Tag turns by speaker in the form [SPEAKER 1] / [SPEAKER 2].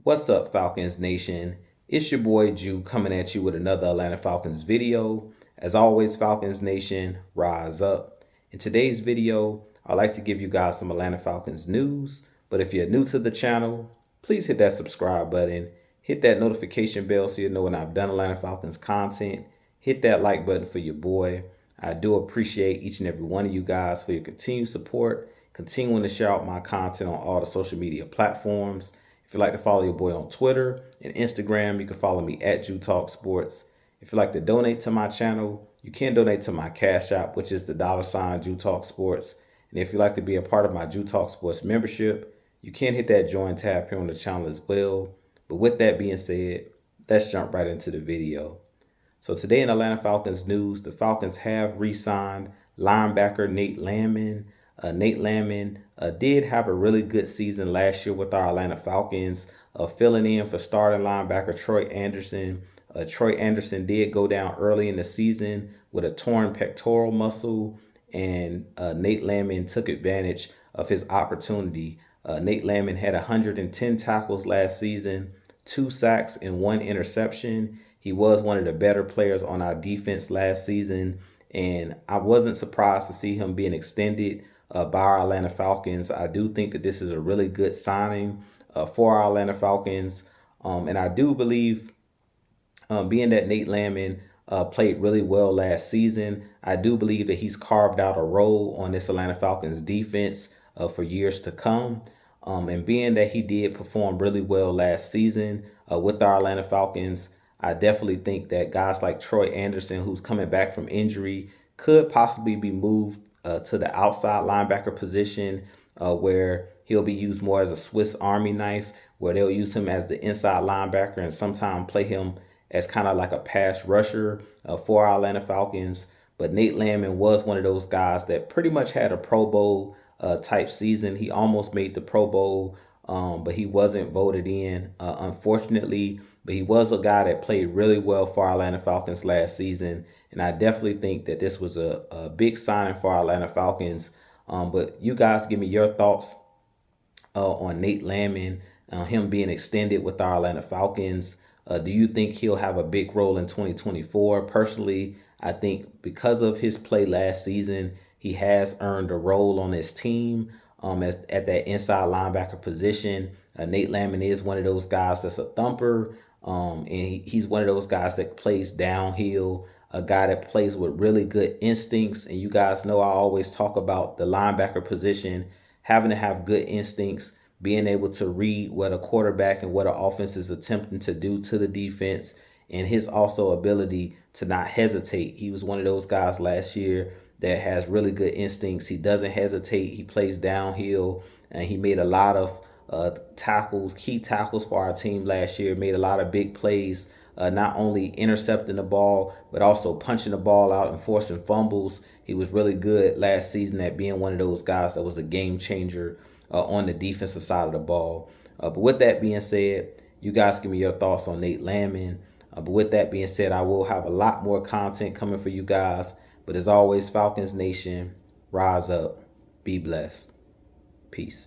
[SPEAKER 1] What's up, Falcons Nation? It's your boy Jew coming at you with another Atlanta Falcons video. As always, Falcons Nation, rise up. In today's video, I'd like to give you guys some Atlanta Falcons news. But if you're new to the channel, please hit that subscribe button. Hit that notification bell so you know when I've done Atlanta Falcons content. Hit that like button for your boy. I do appreciate each and every one of you guys for your continued support, continuing to share out my content on all the social media platforms. If you'd like to follow your boy on Twitter and Instagram, you can follow me at Jew Talk Sports. If you'd like to donate to my channel, you can donate to my Cash App, which is the $ Jew Talk Sports. And if you'd like to be a part of my Jew Talk Sports membership, you can hit that join tab here on the channel as well. But with that being said, let's jump right into the video. So today in Atlanta Falcons news, the Falcons have re-signed linebacker Nate Landman. Nate Landman did have a really good season last year with our Atlanta Falcons, filling in for starting linebacker Troy Anderson. Troy Anderson did go down early in the season with a torn pectoral muscle, and Nate Landman took advantage of his opportunity. Nate Landman had 110 tackles last season, 2 sacks, and 1 interception. He was one of the better players on our defense last season, and I wasn't surprised to see him being extended by our Atlanta Falcons. I do think that this is a really good signing for our Atlanta Falcons, and I do believe, being that Nate Landman played really well last season, I do believe that he's carved out a role on this Atlanta Falcons defense for years to come. And being that he did perform really well last season with our Atlanta Falcons, I definitely think that guys like Troy Anderson, who's coming back from injury, could possibly be moved to the outside linebacker position, where he'll be used more as a Swiss Army knife, where they'll use him as the inside linebacker and sometimes play him as kind of like a pass rusher for our Atlanta Falcons. But Nate Landman was one of those guys that pretty much had a Pro Bowl type season. He almost made the Pro Bowl, but he wasn't voted in, unfortunately. But he was a guy that played really well for our Atlanta Falcons last season. And I definitely think that this was a big signing for our Atlanta Falcons. But you guys give me your thoughts on Nate Landman, him being extended with our Atlanta Falcons. Do you think he'll have a big role in 2024? Personally, I think because of his play last season, he has earned a role on his team at that inside linebacker position. Nate Landman is one of those guys that's a thumper, and he's one of those guys that plays downhill, a guy that plays with really good instincts. And you guys know I always talk about the linebacker position having to have good instincts, being able to read what a quarterback and what an offense is attempting to do to the defense, and his also ability to not hesitate. He was one of those guys last year that has really good instincts. He doesn't hesitate. He plays downhill, and he made a lot of tackles, key tackles for our team last year, made a lot of big plays, not only intercepting the ball, but also punching the ball out and forcing fumbles. He was really good last season at being one of those guys that was a game changer on the defensive side of the ball. But with that being said, you guys give me your thoughts on Nate Landman. But with that being said, I will have a lot more content coming for you guys. But as always, Falcons Nation, rise up, be blessed. Peace.